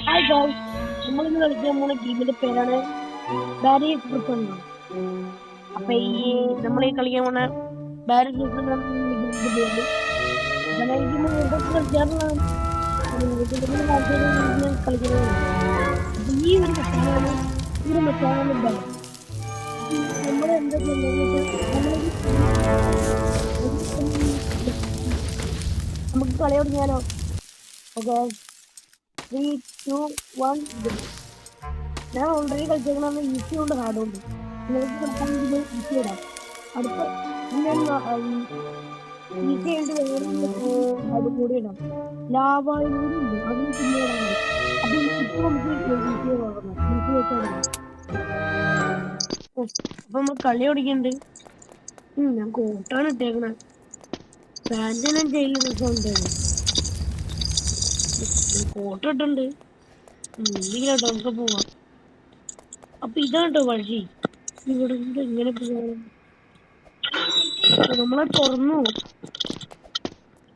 Hi guys, നമ്മളിന്ന് കളിക്കാൻ പോകുന്ന ഗെയിമിന്റെ പേരാണ് ബാരിയർ ക്രിപ്പ് എന്ന്. അപ്പൊ നമ്മൾ കളിക്കാൻ പോകുന്ന ബാരിയർ ക്രിപ്പ് എന്നാണ് ഗെയിമിന്റെ പേര്. അപ്പൊ ഞാൻ ഇതിന് ഇതൊക്കെ കളിക്കാറുള്ളതാണ്. ഞാൻ കളിക്കുന്നതാണ്. അപ്പൊ ഈ ഒരു മെത്തേഡാണ് ബാരിയർ. നമ്മൾ എന്താ ചെയ്യുന്നതെന്ന് വെച്ചാൽ നമുക്ക് കളി തുടങ്ങിയാലോ? ഓക്കെ, 3, 2, 1. ഞാൻ ഓൾറെഡി കളിച്ചേക്കണ ഈസി കൊണ്ട് ഹാർഡ് ഉണ്ട്. നിങ്ങൾക്ക് കളിക്കാണെങ്കിൽ ഈസി ഇടാം. അടുത്ത ഞാൻ ഈസി ആയിട്ട് വേറെ അത് കൂടി ഇടാം. ലാവായും കൂടി ഉണ്ട്, അതിന് പിന്നെ ഇടാൻ മതി. അപ്പൊ ഇപ്പൊ നമുക്ക് ഈസി നോക്കണം, ഈസി വെച്ചാൽ മതി. അപ്പൊ നമ്മൾ കളി തുടങ്ങിയിട്ടുണ്ട്. ഞാൻ കോട്ടാണ് ഇട്ടേക്കണേ. പാന്റ് ഞാൻ ജയിലിൽ രസമുണ്ടായിരുന്നു. കോട്ട ഇട്ടുണ്ട്. എന്തെങ്കിലും നമുക്ക് പോവാം. അപ്പൊ ഇതാട്ടോ വഴി. ഇവിടെ എങ്ങനെ പോവാം? നമ്മളെ തുറന്നു.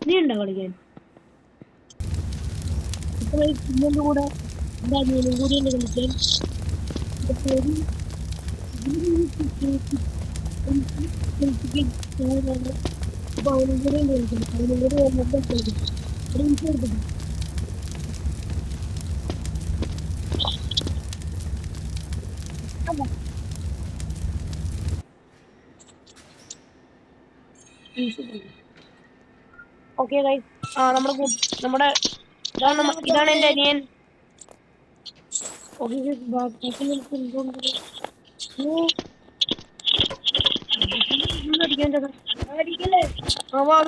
ഇനി ഉണ്ടോ കളിക്കാൻ? ഇപ്പൊ ഇന്നെന്റെ കൂടെ എന്റെ അനിയനും കൂടി ഉണ്ട് കളിക്കാൻ. അപ്പൊ അവനും കൂടെ ഉണ്ട് കളിക്കണം. അവനും കൂടെ വന്നിട്ട് കളിക്കും. ഓക്കെ ഗൈസ്, നമ്മുടെ ഇതാണ് എന്റെ അനിയൻ. ഓക്കെ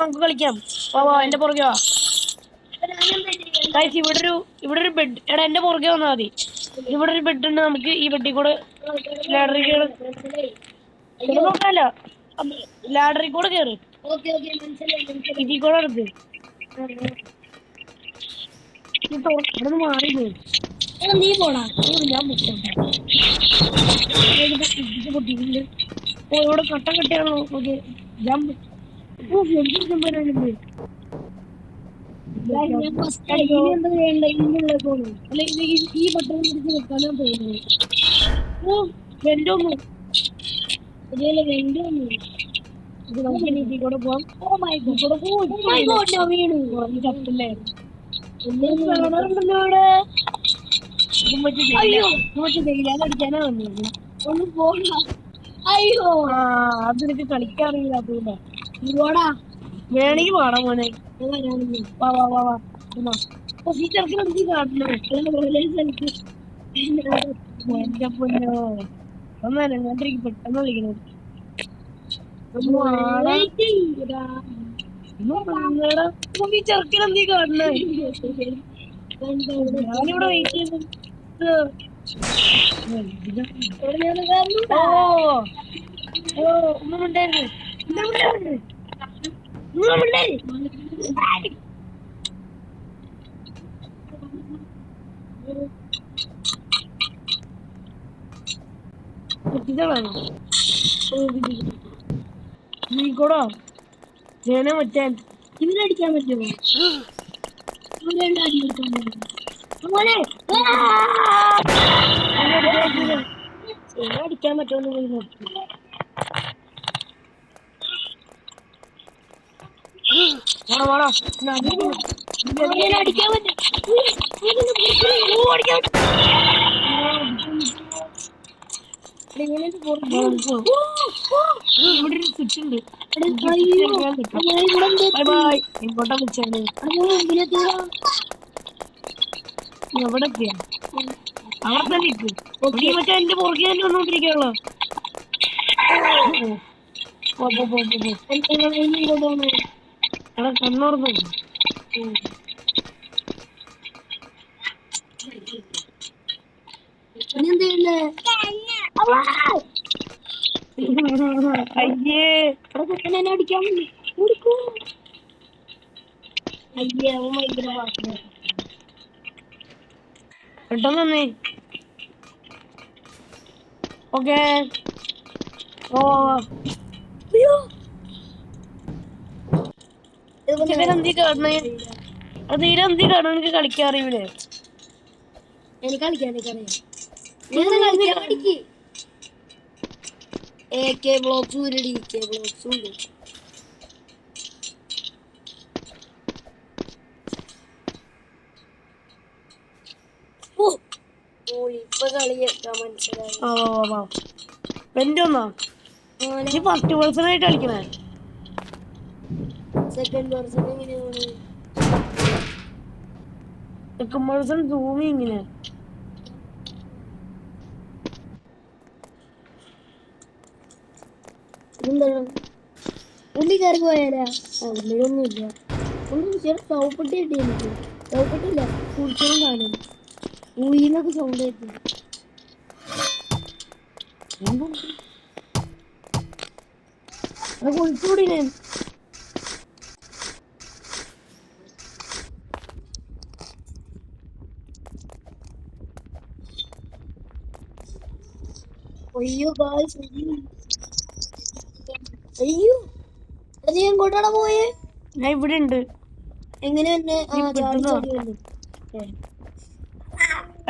നമുക്ക് കളിക്കാം. വാ എന്റെ പുറകെ വാ. ഗൈസ്, ഇവിടെ ഒരു ബെഡ്. എടാ എന്റെ പുറകെ വന്നാൽ മതി. ഇവിടെ ഒരു ബെഡ് ഉണ്ട്. നമുക്ക് ഈ ബെഡിൽ കൂടെ നോക്കാല്ല, ലാഡറിൽ കൂടെ കേറ്. ഇതിൽ കൂടെ എടുത്ത് ഇവിടെ മാറിയില്ലേ? നീ പോടാ, ഞാൻ പൊട്ടിയിട്ടുണ്ട്. ഓ, ഇവിടെ കട്ടം കെട്ടിയാണോ? Okay, jump. എന്താ വേണ്ട? അല്ല, ഈ ബട്ടൺ പിടിച്ച് വെക്കാനാ തോന്നുന്നു. ഓ, വെന്റൊന്നും ഇത് നമുക്ക് ഇതിൽ കൂടെ പോവാം. ഓ മൈ ഗോഡ്, ഞാൻ വീണു. കുറഞ്ഞ് ചത്തല്ലേ? ഞാൻ അടിക്കാനാ വന്നത്. ഒന്ന് പോകണ്ട. അയ്യോ, അതെനിക്ക് കളിക്കാറില്ല. അതുകൊണ്ട് പോടാ, വേണമെങ്കിൽ പാടാ മോനെ. വാ വാ വാ വാ. ഈ ചെറുക്കൻ എനിക്ക് കാട്ടില്ല. എന്റെ പൊന്നോ, ഒന്നല്ല അങ്ങോട്ടേക്ക് പെട്ടെന്ന് വിളിക്കണം. ഈ ചെറുക്കൻ എന്തീ കാണണേ? ഞാനിവിടെ വെയിറ്റ് ചെയ്ത് ഒന്നും ഉണ്ടായിരുന്നു. ഇതാണോ നീക്കോടോ? ജന മറ്റാൻ ഇവരടിക്കാൻ പറ്റുമോ? അടിക്കാൻ പറ്റുമോ? അടിക്കാൻ പറ്റും. ഇവിടെ ഒരു സ്വിച്ച് ഉണ്ട്. ഇങ്ങോട്ടാ വിളിച്ചാണ്. എവിടെ എത്തിയാ? അവിടെ തന്നെ ഇട്ട് മറ്റേ എന്റെ പുറകെ തന്നെ വന്നോണ്ടിരിക്കാണല്ലോ. എടാ കണ്ണോർന്നു. അയ്യേ, എന്നെ അടിക്കാൻ അയ്യേ, അവൻ ഭയങ്കര പെട്ടെന്ന് വന്നേ. ഓക്കെ, ഓ ഇവരെന്തി കാണണേ? അത് ഇവരെന്തി കാണും? എനിക്ക് കളിക്കാൻ അറിയൂലേ? എനിക്ക് കളിക്കാൻ എനിക്കറിയാം. ഞാൻ കളിക്കാൻ പഠിക്ക്. AK ബ്ലോക്സ് ഉരുടി AK ബ്ലോക്സ് ഉണ്ട്. ഇപ്പൊ കളിയൊക്കെ മനസ്സിലായി. നീ ഫസ്റ്റ് പേഴ്സൺ ആയിട്ട് കളിക്കണേ. സെക്കൻഡ് പേഴ്സൺ എങ്ങനെയാണ്? സെക്കൻഡ് പേഴ്സൺ സൂമി ഇങ്ങനെ. എന്താണ് ഉള്ളി കയറി പോയാലാ? ഉള്ളിലൊന്നുമില്ല. ഒന്നും സൗപ്പെട്ടി കിട്ടി എനിക്ക്. സൗപ്പെട്ടില്ല, കുടിച്ചതും കാണും. ഉയിന്നൊക്കെ സൗണ്ട് കേട്ടു. കുളിച്ചുകൂടി ഞാൻ. അയ്യോ അയ്യോ, അത് ഞാൻ എങ്ങോട്ടാണ് പോയേ? ഞാൻ ഇവിടെ ഉണ്ട്. എങ്ങനെ തന്നെ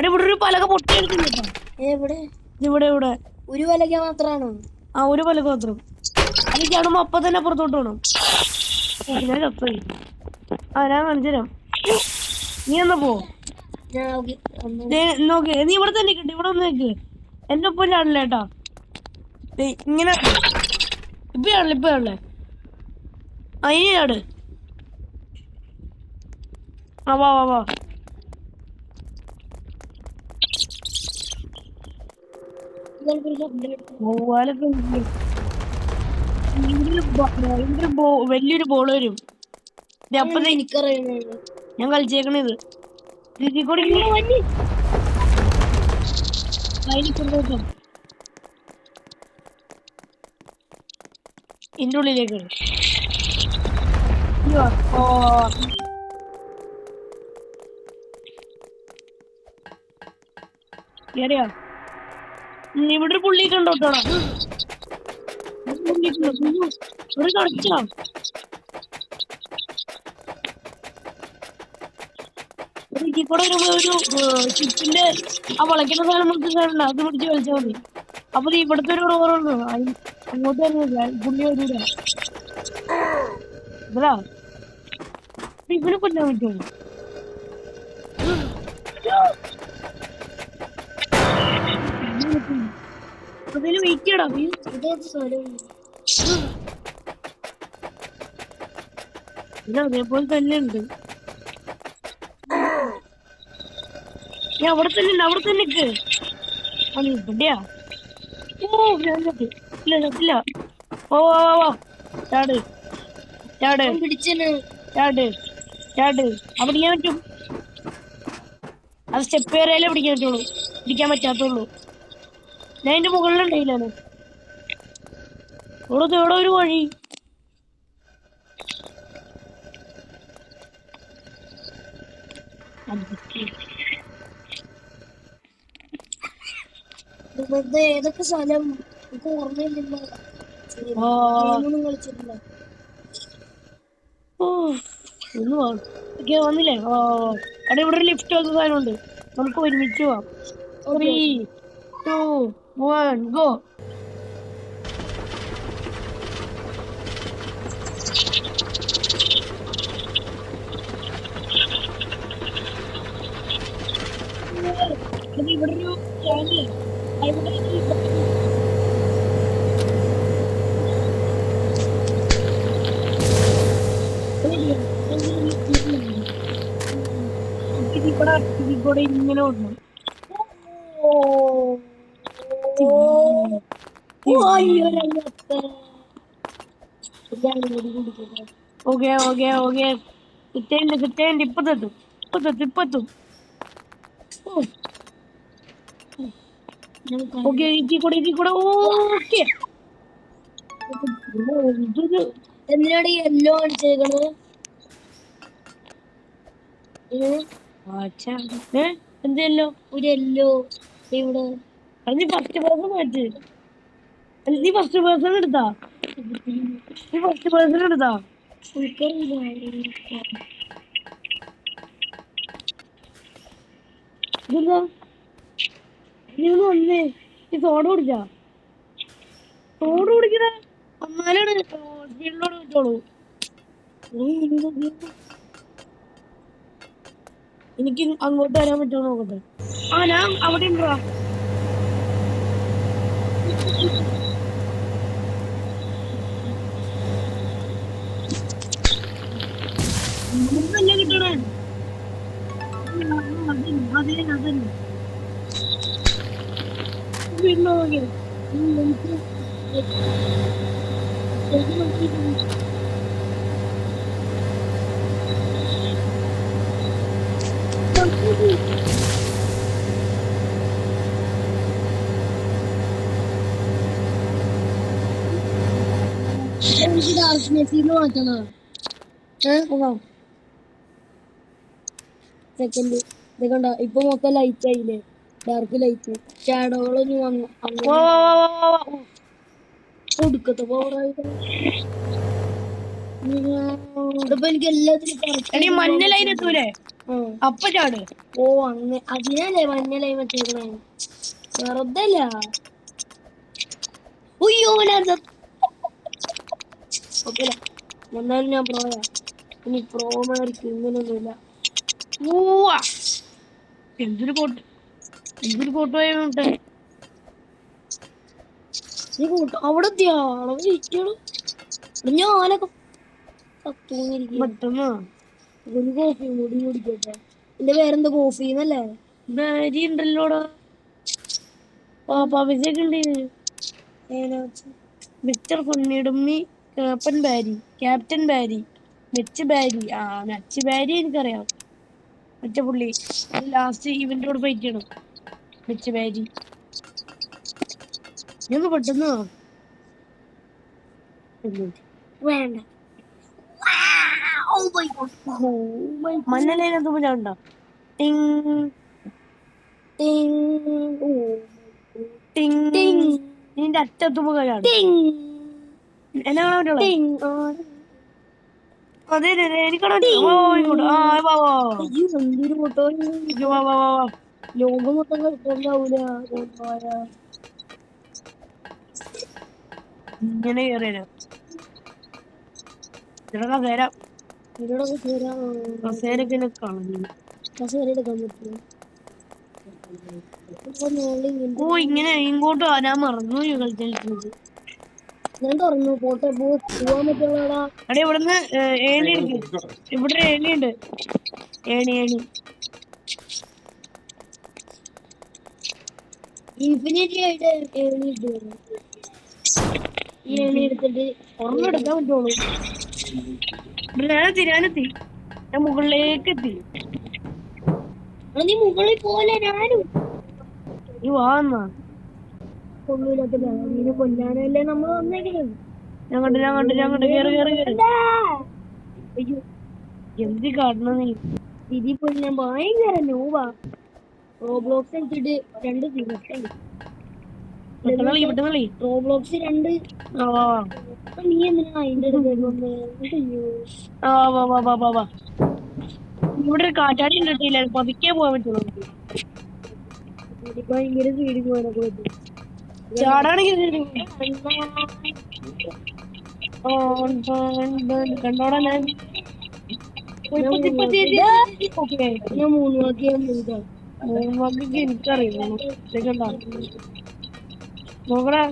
ഇവിടെ ഒരു പലക പൊട്ടിയെടുക്കുന്നുണ്ടോ? എവിടെ? ഇവിടെ ഇവിടെ ഒരു പലക മാത്രാണോ? ആ, ഒരു പലക മാത്രം. അത് കാണുമ്പോ അപ്പൊ തന്നെ പുറത്തോട്ട് പോകണം. ഞാൻ ചത്തോയി. ഞാൻ കാണിച്ചു തരാം. നീ എന്നാ പോ. നോക്ക്, നീ ഇവിടെ തന്നെ കിട്ടും. ഇവിടെ ഒന്ന് നിൽക്ക്. എന്റെ ഒപ്പം ചാടില്ല കേട്ടാ. ഇങ്ങനെ ഇപ്പൊ ചാടില്ലേ. ഇനി ചാട്. വാ വാ വാ. വലിയൊരു ബോൾ വരും. അപ്പൊ ഞാൻ കളിച്ചേക്കണത് ഇതിന്റെ ഉള്ളിലേക്ക്. കേറിയാ? ഇവിടെ ഒരു പുള്ളി കണ്ടോട്ടാ. ഇവിടെ കളിച്ചാ കൂടെ ഒരു ചിപ്പിന്റെ ആ വളയ്ക്കുന്ന സാധനം മുറിച്ച അത് പിടിച്ച് കളിച്ചാൽ മതി. അപ്പൊ ഇവിടുത്തെ ഒരു റോറുണ്ട്, അങ്ങോട്ട് വരുന്നില്ല, പുള്ളി വരൂല. ഇതാ ഇവനെ കൊല്ലാൻ പറ്റുമോ? അതിന് വെയിറ്റ് ചെയ്യടാ. ഇത് അതേപോലെ തന്നെ ഉണ്ട്. ഞാൻ അവിടെ തന്നെ നിക്ക്. ഇവിടെയാ? ഞാൻ ഇല്ല. ഓ ചാട് അവിടെ പിടിക്കാൻ പറ്റും. അത് സ്റ്റെപ്പ് കയറിയാലേ പിടിക്കാൻ പറ്റാത്തുള്ളൂ. ഞാൻ എന്റെ മുകളിലുണ്ടായില്ലാണ്. ഇവിടെ ഒരു വഴി. ഏതൊക്കെ സ്ഥലം എനിക്ക് ഓർമ്മയില്ല. കളിച്ചിട്ടില്ല. വന്നില്ലേ? അവിടെ ഇവിടെ ഒരു ലിഫ്റ്റ് വന്ന സാധനമുണ്ട്. നമുക്ക് ഒരുമിച്ച് പോവാം. 3, 2, 1 ഗോ. ഇവിടെ ഒരു കൂടെ ഇങ്ങനെ ഓടണം. ഓക്കെ കിട്ടേണ്ട ഇപ്പത്തെത്തും. ഓക്കെ ഇതിൽ കൂടെ ഓക്കെ. എന്തിനാണ് യെല്ലോ കാണിച്ചേക്കണത്? എന്തല്ലോ ഒരു യെല്ലോ ഇവിടെ. നീ ഫസ്റ്റ് പേഴ്സൺ മാറ്റ്. നീ ഫസ്റ്റ് പേഴ്സൺ എടുത്താ? ഇതെന്താ ഇനി ഒന്ന് വന്നേ ഈ സോഡ കുടിച്ചാ സോഡ കുടിക്കണ എന്നാലാണ് സ്പീഡിലോട് വെച്ചോളൂ എനിക്ക് അങ്ങോട്ട് വരാൻ പറ്റുമോ നോക്കട്ടെ ആ ഞാൻ അവിടെ ഉണ്ടോ കിട്ടണേ അതന്നെ വീട്ടിലോ നോക്കിയോ എനിക്ക് ഡാർക്ക്നെസ്സിന്ന് മാറ്റണം സെക്കൻഡ് ഇത് കണ്ട ഇപ്പൊ മൊത്തം ലൈറ്റ് ആയില്ലേ ഡാർക്ക് ലൈറ്റ് ഷാഡോകളൊന്നും വന്നു ഒടുക്കത്തെ ഇതിപ്പോ എനിക്ക് എല്ലാത്തിനും മഞ്ഞ ലൈൻ എത്തൂലേ അപ്പൊ ചാട് ഓ അങ്ങ അതിനല്ലേ മഞ്ഞ ലൈൻ വെച്ചേക്കണേ വെറുതെ അല്ല ഉയ്യോ ഓക്കെ എന്നാലും ഞാൻ പ്രോയാ ഇനി പ്രോമാർക്ക് ഇങ്ങനൊന്നുമില്ല എന്തൊരു കോട്ടുപോയുണ്ട് നീ കൂട്ട അവിടെ എത്തിയാ അളവ് ജയിക്കണം ഞാനൊക്കെ പെട്ടെന്ന് ഒരു കോഫി കൂടി കുടിക്കട്ടെ എന്റെ പേരെന്താ കോഫി എന്നല്ലേ ബാരി ഉണ്ടല്ലോടാ പാപ്പാവിസൊക്കെ ഉണ്ട് മിസ്റ്റർ പൊന്നിടുമ്മി ക്യാപ്റ്റൻ ബാരി മെച്ച് ബാരി മെച്ച് ബാരി എനിക്കറിയാം മറ്റേ പുള്ളി ലാസ്റ്റ് ഇവന്റോട് ഫൈറ്റ് ചെയ്യണം മെച്ച് ബാരി ഞങ്ങൾ പെട്ടെന്ന് വേണ്ട മഞ്ഞലൈനത്തുമ്പോ ചാണ്ടോ നിന്റെ അറ്റത്തുമ്പോ ചാടും എന്നാ അതെ ലോകം മൊത്തം കളിക്കാണ്ടാവൂല ഇങ്ങനെ കേറിയാലോ കസേരൊക്കെ കളഞ്ഞു കസേര എടുക്കാൻ പറ്റും ഓ ഇങ്ങനെ ഇങ്ങോട്ട് വരാൻ മറന്നു കളിച്ചത് ഞാൻ തുറന്നു പോട്ടെ പോവാൻ പറ്റുള്ളടാ അടെ ഇവിടുന്ന് ഏണി എടുക്കും ഇവിടെ ഏണിയുണ്ട് ഏണി ഇൻഫിനിറ്റി ആയിട്ട് ഏണി ഇട്ടു ഈ ഏണി എടുത്തിട്ട് ഒരെണ്ണം എടുക്കാൻ പറ്റുള്ളൂ ഞാൻ തിരാനെത്തി ഞാൻ മുകളിലേക്ക് എത്തി നീ മുകളിൽ പോലെ ഞാനും നീ വാന്നാ കൊള്ളൂല്ലാത്ത നീനെ കൊല്ലാനല്ലേ നമ്മൾ വന്നേക്കുന്നത് ഞാൻ കണ്ട് കേറി അയ്യോ എന്ത് കാണണം നീ ഇതിപ്പോ ഞാൻ ഭയങ്കര നോവാ റോബ്ലോക്സ് എടുത്തിട്ട് 2 ദിവസം റോബ്ലോക്സ് 2 നീ എന്തിനാ അതിന്റെ ഇവിടെ ഒരു കാറ്റാടി ഉണ്ടില്ല പതുക്കെ പോകാൻ പറ്റുള്ളൂ ഭയങ്കര സ്പീഡിൽ പോകാനൊക്കെ പറ്റും ചാടാണെങ്കിൽ കണ്ടോടാ ഞാൻ 3 വാക്കിയൊക്കെ എനിക്കറിയാം നോക്കടാ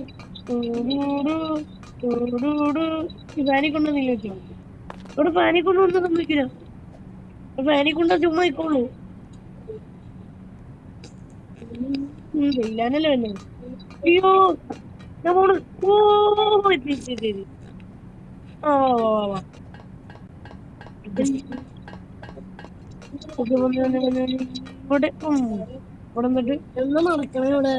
ഫാനി കൊണ്ടുവന്നില്ല വെച്ചോ ഇവിടെ ഫാനി കൊണ്ടുവന്ന് സമ്മതിക്കില്ല ഫാനി കൊണ്ടാ ചുമ്മാ ഇക്കോളൂ ഇല്ലാനല്ലേ വന്നെ അയ്യോ ഞാൻ പോണ് എത്തി ഇവിടെ ഇവിടെ എന്നിട്ട് എന്താ നടക്കണേ ഇവിടെ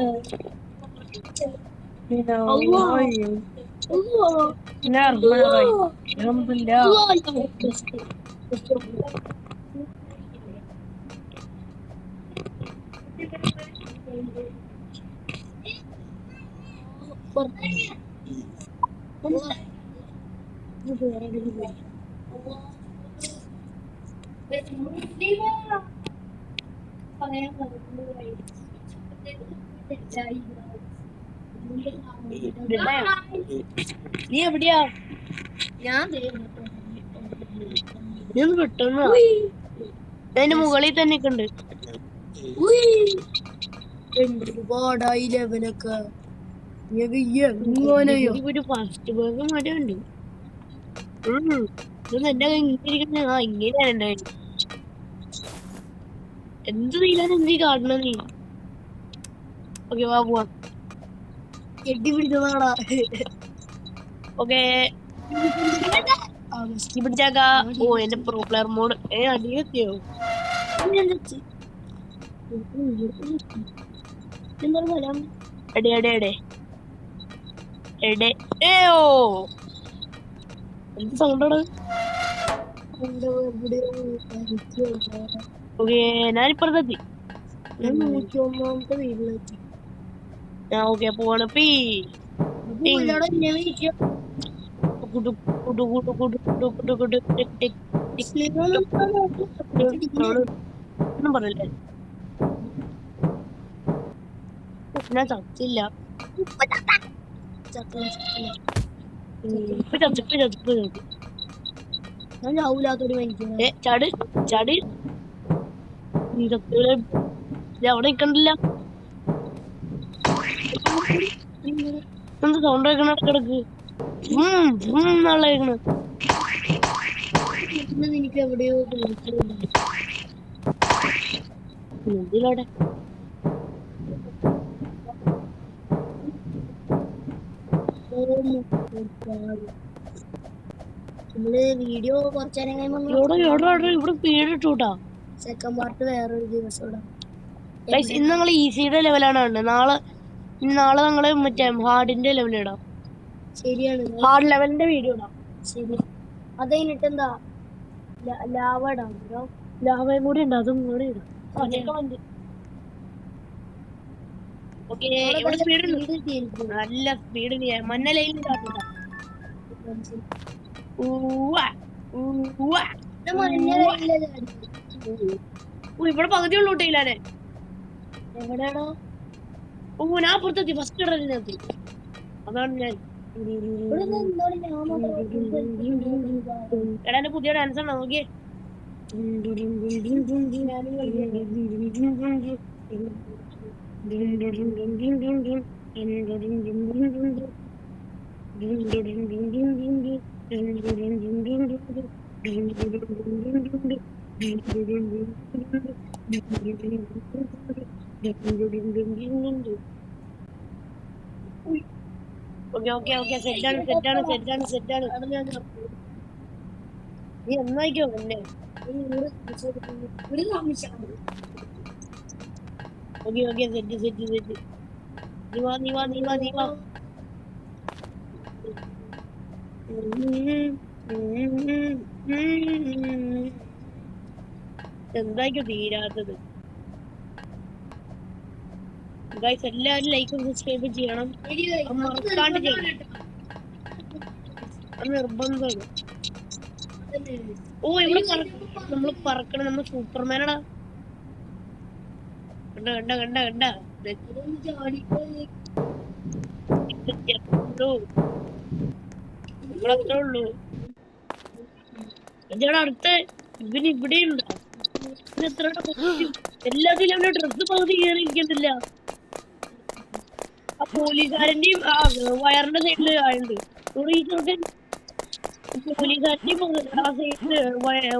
നീ എവിടെയാ? ഞാൻ പെട്ടെന്ന് അതിന്റെ മുകളിൽ തന്നെ ഉണ്ട്. ഒരുപാടായി ലെവലൊക്കെ. ഒരു ഫസ്റ്റ് ബർഗർ മരമുണ്ട്. എന്റെ ഇങ്ങനെയാണ് എന്ത് നീലാണ് എന്ത് കാണണ നീ? ഓക്കെ വാ പോവാ. കെട്ടി പിടിച്ചതാടാ. ഓക്കെ പിടിച്ചാക്കാ. ഓ എന്റെ പ്രോ പ്ലെയർ മോഡ് അടിയൊക്കെയോ എന്താ ഫലം? എടേ എടേ എടേ എടേ ഏയോ എന്ത് സൗണ്ടാണ്? ഓക്കെ ഞാനിപ്പുറത്തെത്തി. 101ാമത്തെ വീട്ടിലെത്തി. ഓക്കെ പോവാണ്. ഒന്നും പറയല്ലേ. ഞാൻ ചത്തില്ല. ഞാൻ ചാവൂലാത്തൊരു മനുഷ്യൻ. ചാട് ചാട്. അവിടെ നിക്കണ്ടില്ല. എന്ത് സൗണ്ട് കേൾക്കണ കിടക്ക്? കേൾക്കണ എനിക്ക് എവിടെയോ എന്തിലവിടെ നമ്മള് വീഡിയോ കുറച്ചേരം ഇവിടെ സ്പീഡ് ഇട്ടൂട്ടാ. സെക്കൻഡ് പാർട്ട് വേറൊരു ദിവസം ഇന്ന് ഞങ്ങൾ ഈസിയുടെ ലെവലാണ് കണ്ടത്. നാളെ ഞങ്ങള് മറ്റേ ഹാർഡിന്റെ ലെവൽ ഇടാം. ശരിയാണ്, ഹാർഡ് ലെവലിന്റെ വീഡിയോ ഇടാം. ശരി, അത് കഴിഞ്ഞിട്ട് എന്താ ലാവ ഇടാം. ലാവയും കൂടി ഉണ്ട്, അതും കൂടി ഇടാം. നല്ല സ്പീഡ് മഞ്ഞ ലൈൻ ഇവിടെ പകുതി ഉള്ളൂ ഊട്ടിയില്ലാതെ. എവിടെയാണോ? ഞാൻ പുറത്തെത്തി. ഫസ്റ്റ് ഇടലിനെത്തി. അതാണ് ഞാൻ. എടാ എന്റെ പുതിയ ഡാൻസ് ആണ് നോക്കിയേ. സെറ്റാണ്. നീ എന്നായിക്കോ എന്നെ. Okay set. നീ വാ. എന്തായിക്കോ തീരാത്തത്? ഗൈസ് എല്ലാവരും ലൈക്കും സബ്സ്ക്രൈബും ചെയ്യണം. മറക്കാണ്ട് ചെയ്യണം, അത് നിർബന്ധമാണ്. ഇവിടെ നമ്മള് പറക്കണം. നമ്മൾ സൂപ്പർമാനടാ. കണ്ട നമ്മളത്രേ ഉള്ളൂ. അടുത്ത് ഇവന് ഇവിടെയുണ്ട്. എല്ലാത്തിലും അവന്റെ ഡ്രസ് പകുതി കയറിയിരിക്കുന്നില്ല. ആ പോലീസുകാരന്റെയും വയറിന്റെ സൈഡില് ആയുണ്ട്. പോലീസുകാരന്റെയും ആ സൈഡില്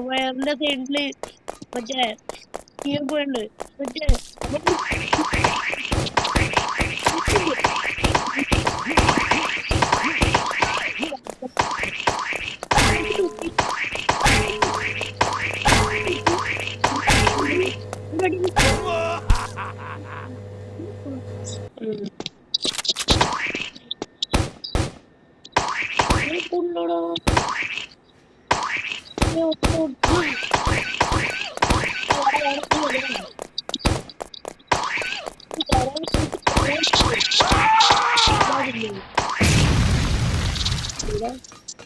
വയറിന്റെ സൈഡില് മറ്റേ പോയിണ്ട്. മറ്റേ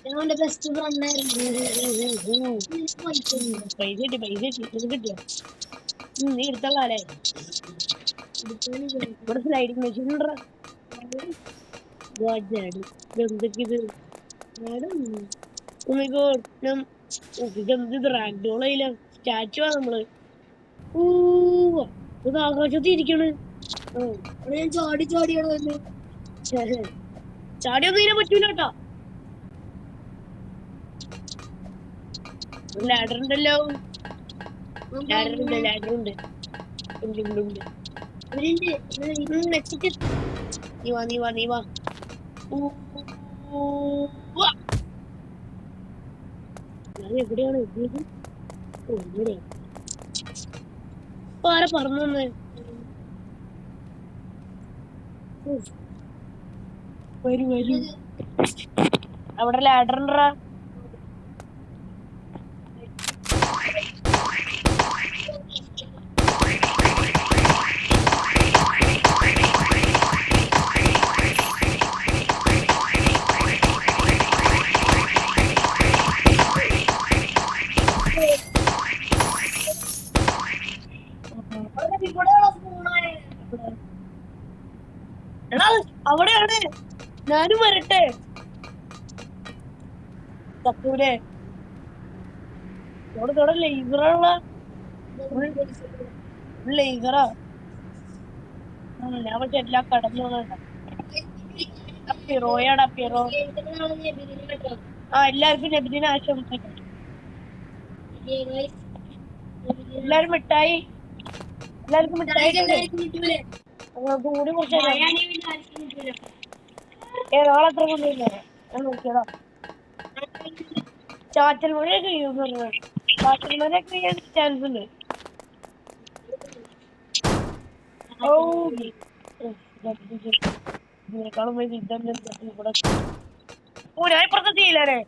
ഞങ്ങളുടെ ബെസ്റ്റ് ഫ്രണ്ടായിരുന്നു. പൈസ കിട്ടിയോ? നീ എടുത്തല്ലേ ഇവിടെ സ്ലൈഡിങ് മെഷീൻ ഉണ്ടോ? എന്തൊക്കെയത് ഇത് റാഗ്ഡോളയില്ല സ്റ്റാച്ചു ആ നമ്മള് ഇത് ആകാശത്ത് ഇരിക്കണ്. ഞാൻ ചാടി ചാടിയാണ് വന്ന് ചാടിയൊന്നും ഇതിനെ പറ്റൂല കേട്ടോ. ലാഡർ ഉണ്ടല്ലോ, ലാഡർ ഉണ്ട് ലാഡർ ഉണ്ട്. നീ വാ നീ വാ നീ വാ. എവിടെയാണ് ആരെ പറഞ്ഞു വന്നേ? വരൂ വരൂ. അവിടെ ലാഡർ ഉണ്ടോ? അവിടെയാണ്. ഞാനും വരട്ടെ? തപ്പൂരെ ഇവിടെ ലേസറുള്ള ലേസറാ. ഞാൻ പക്ഷെ എല്ലാം കടന്നു പിറോയാടാ പിറോ. ആ എല്ലാവർക്കും നബിദിന ആശംസിക്കും. എല്ലാരും മിഠായി, എല്ലാവർക്കും മിഠായി കൂടി കുറച്ച് നാളെ എത്ര കൊണ്ടുവരുന്നേ ഞാൻ നോക്കിയതാ. ചാറ്റൽ മഴയൊക്കെ ചാറ്റൽ മഴയൊക്കെ ചെയ്യാൻ ചാൻസ് ഉണ്ട്. ഇതിനേക്കാളും വലിയ ഇവിടെ ഞാൻ ഇപ്പുറത്തെ ചെയ്യില്ലേ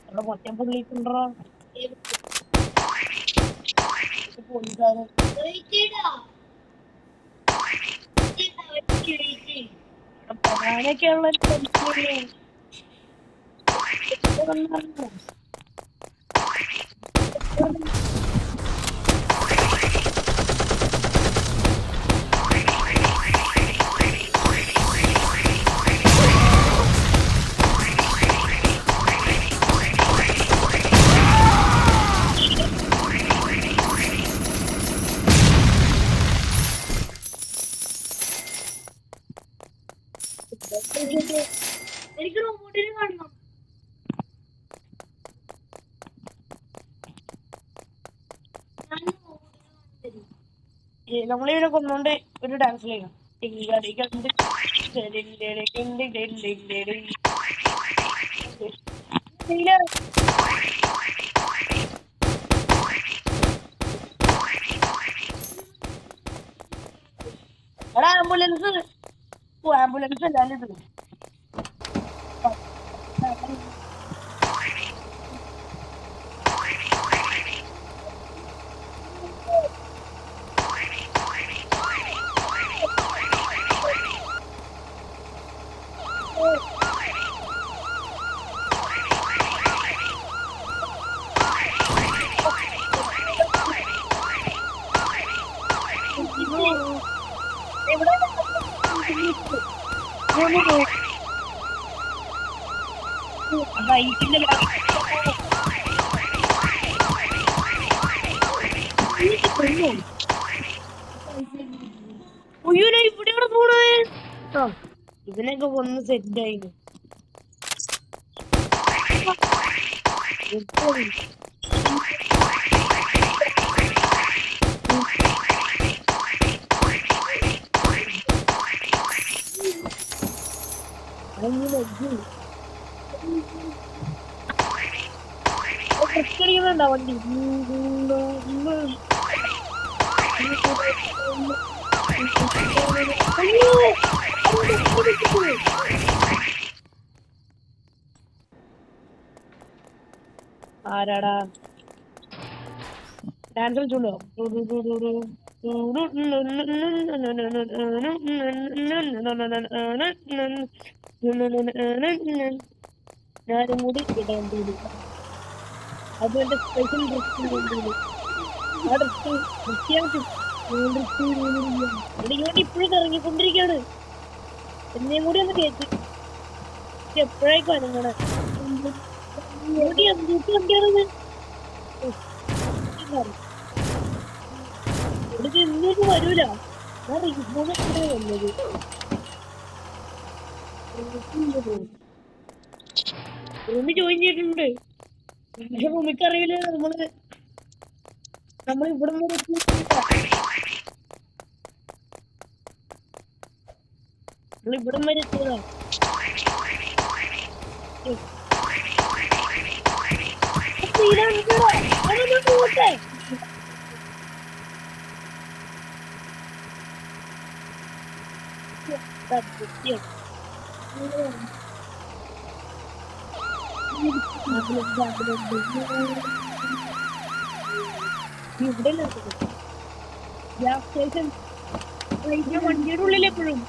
അവിടെ മൊത്തം പുള്ളിക്കുണ്ടോ പോലീസുകാരൻ. ഞാനൊക്കെയുള്ള എനിക്ക് റോബോട്ടിനെ കാണണം. നമ്മളിവിടെ കൊന്നുകൊണ്ട് ഒരു ഡാൻസ് ചെയ്യണം. എടാ ആംബുലൻസ് ആംബുലൻസ് അല്ലാതെ ഇത് ഇവിടെയാണ് പോണേ. ഇതിനൊക്കെ ഒന്ന് സെറ്റായിരുന്നു. ണ്ടോ വണ്ടി ആരാടാ ഡാൻസ് കളിച്ചോണ്ടോ? ഞാനും കൂടി അതുകൊണ്ട് സ്പെഷ്യൽ ഡ്രസ് ആ ഡ്രസ് വൃത്തിയായിട്ട് ഇങ്ങോട്ട് ഇപ്പോഴും ഇറങ്ങിക്കൊണ്ടിരിക്കുകയാണ്. എന്നെയും കൂടി ഒന്ന് കേട്ടി എപ്പോഴേക്കും അനങ്ങണേ വണ്ടിയാണത്. ഇവിടുത്തെ ഇന്നൊന്നും വരൂല. ഞാൻ റീഫോണ് എവിടെ വന്നത് റൂമിൽ ജോയിൻ ചെയ്തിട്ടുണ്ട്. പക്ഷെ റൂമിക്ക് അറിയില്ല നമ്മൾ ഇവിടെ വരെ ഇവിടം വരെ എത്തിയതാ. പോട്ടെ ഇവിടെ ഗ്യാസ് സ്റ്റേഷൻ വണ്ടിയുടെ ഉള്ളിൽ എപ്പോഴും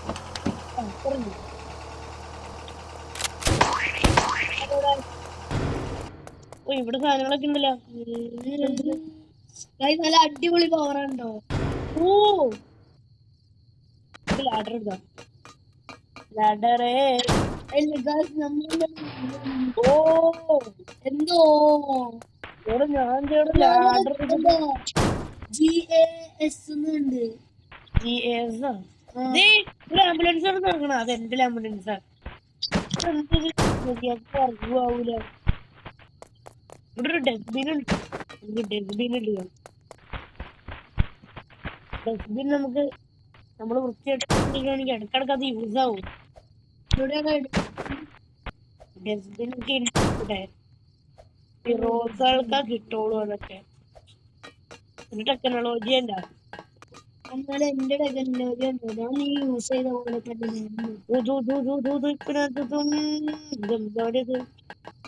ഓ ഇവിടെ സാധനങ്ങളൊക്കെ ഉണ്ടല്ലോ. നല്ല അടിപൊളി പവറുണ്ടോ. ഓ ലാഡർ എടുക്കാം. ലാഡറേ ഓ എന്തോ ഞാൻ ലാഡർ ഒരു ആംബുലൻസ് ആണ് നടക്കണ. അത് എന്റെ ആംബുലൻസാ. ആവൂല. ഇവിടെ ഒരു ഡസ്റ്റ്ബിൻ ഉണ്ട്. ഡസ്റ്റ്ബിൻ നമുക്ക് നമ്മള് വൃത്തിയായിട്ടാണെങ്കിൽ ഇടക്കിടക്ക് അത് യൂസ് ആവും. ഡസ്റ്റ്ബിൻ ഒക്കെ ഇവിടെ റോസുകൾക്കാ കിട്ടുള്ളൂ. അതൊക്കെ ഒരു ടെക്നോളജി അല്ല. എന്നാലും എന്റെ ടെക്നോളജി ഉണ്ടോ ഞാൻ നീ യൂസ് ചെയ്ത പോലെ തന്നെ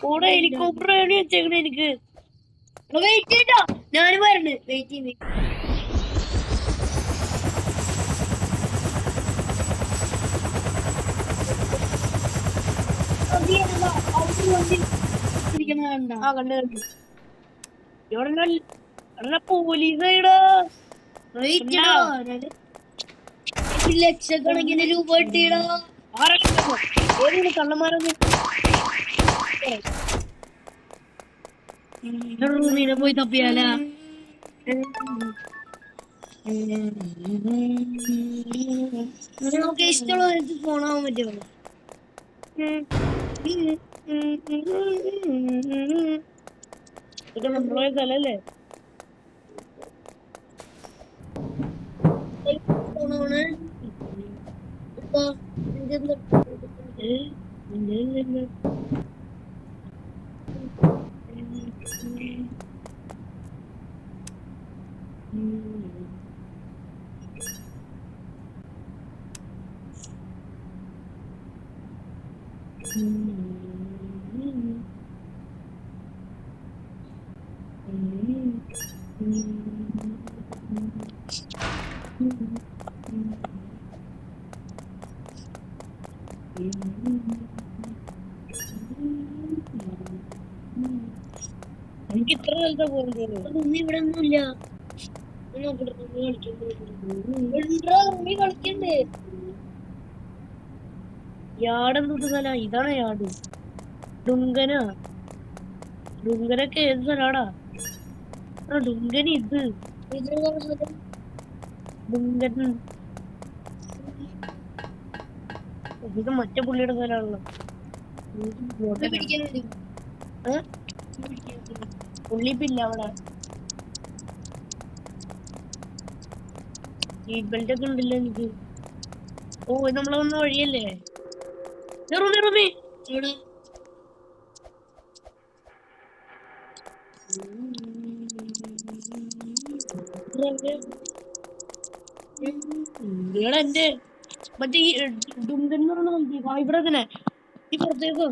കൂടെ ഹെലികോപ്റ്റർ വെച്ചേക്കണേ എനിക്ക്. വെയിറ്റ് ചെയ്തോ ഞാൻ വരണ്. വെയിറ്റ് ചെയ്ത് പോലീസായിടാ. ലക്ഷക്കണക്കിന് രൂപ കിട്ടിയിടാ. ഏതെങ്കിലും കള്ളന്മാരൊന്നും റൂമിനെ പോയി തപ്പിയാല. നമുക്ക് ഇഷ്ടമുള്ള ഫോണാവാൻ പറ്റുമോ. ഇത് നമ്മളെ സ്ഥലല്ലേ. ഫോണാണ് എനിക്ക് ഇത്ര സ്ഥലത്താ പോകുന്നത്. ഇവിടെ ഒന്നുമില്ല. കളിക്കണ്ടേ യാടെന്ത് സ്ഥല. ഇതാണ് യാട്. ഡുങ്കനൊക്കെ ഏത് സ്ഥലാടാ. ആ ഡുങ്കൻ ഇത് ഡുങ്കൻ ഇത് മറ്റേ പുള്ളിയുടെ സ്ഥലമാണല്ലോ. പുള്ളിപ്പില്ല അവിടെ. സീറ്റ് ബെൽറ്റ് ഒക്കെ ഉണ്ടല്ലോ എനിക്ക്. ഓ നമ്മളെ വന്ന വഴിയല്ലേ. എന്റെ മറ്റേ ഈ ഡുങ്കൻ എന്ന് പറഞ്ഞ ഇവിടെ തന്നെ ഈ പുറത്തേക്ക്.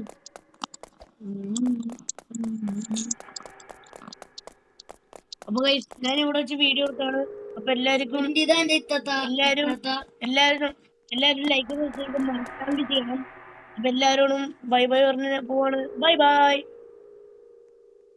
അപ്പൊ ഞാൻ ഇവിടെ വെച്ച് വീഡിയോ എടുത്താണ്. അപ്പൊ എല്ലാവർക്കും എല്ലാരും ലൈക്ക് ചെയ്യണം. അപ്പൊ എല്ലാരോടും ബൈ ബൈ പറഞ്ഞ് പോവാണ്. Bye bye.